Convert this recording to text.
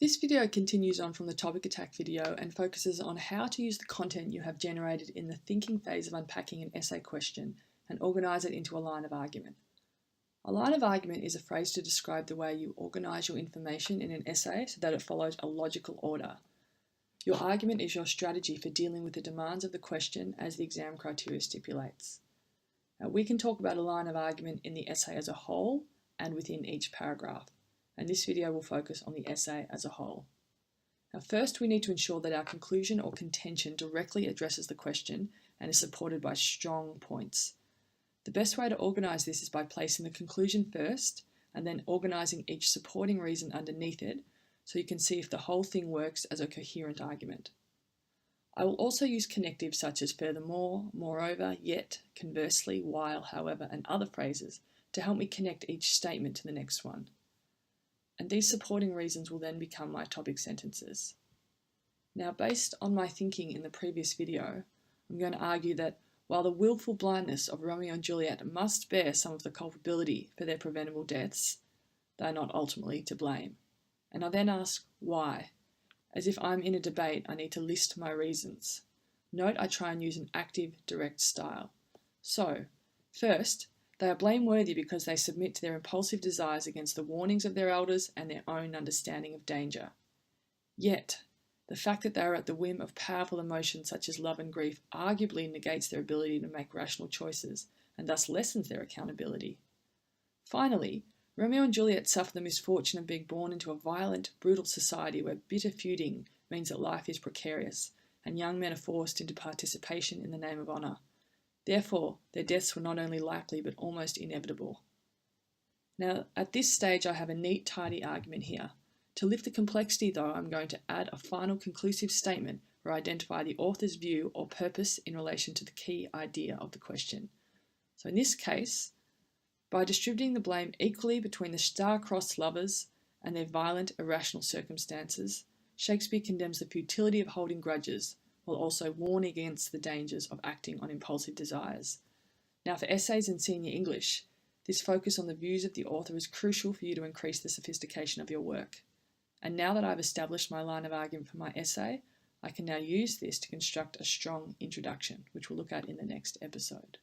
This video continues on from the topic attack video and focuses on how to use the content you have generated in the thinking phase of unpacking an essay question and organise it into a line of argument. A line of argument is a phrase to describe the way you organise your information in an essay so that it follows a logical order. Your argument is your strategy for dealing with the demands of the question as the exam criteria stipulates. Now, we can talk about a line of argument in the essay as a whole and within each paragraph, and this video will focus on the essay as a whole. Now, first we need to ensure that our conclusion or contention directly addresses the question and is supported by strong points. The best way to organise this is by placing the conclusion first and then organising each supporting reason underneath it so you can see if the whole thing works as a coherent argument. I will also use connectives such as furthermore, moreover, yet, conversely, while, however, and other phrases to help me connect each statement to the next one. And these supporting reasons will then become my topic sentences. Now, based on my thinking in the previous video, I'm going to argue that while the willful blindness of Romeo and Juliet must bear some of the culpability for their preventable deaths, they are not ultimately to blame. And I then ask why. As if I'm in a debate, I need to list my reasons. Note I try and use an active, direct style. So, first, they are blameworthy because they submit to their impulsive desires against the warnings of their elders and their own understanding of danger. Yet, the fact that they are at the whim of powerful emotions such as love and grief arguably negates their ability to make rational choices and thus lessens their accountability. Finally, Romeo and Juliet suffer the misfortune of being born into a violent, brutal society where bitter feuding means that life is precarious and young men are forced into participation in the name of honour. Therefore, their deaths were not only likely but almost inevitable. Now, at this stage I have a neat, tidy argument here. To lift the complexity though, I'm going to add a final conclusive statement where I identify the author's view or purpose in relation to the key idea of the question. So in this case, by distributing the blame equally between the star-crossed lovers and their violent, irrational circumstances, Shakespeare condemns the futility of holding grudges, while also warning against the dangers of acting on impulsive desires. Now, for essays in senior English, this focus on the views of the author is crucial for you to increase the sophistication of your work. And now that I've established my line of argument for my essay, I can now use this to construct a strong introduction, which we'll look at in the next episode.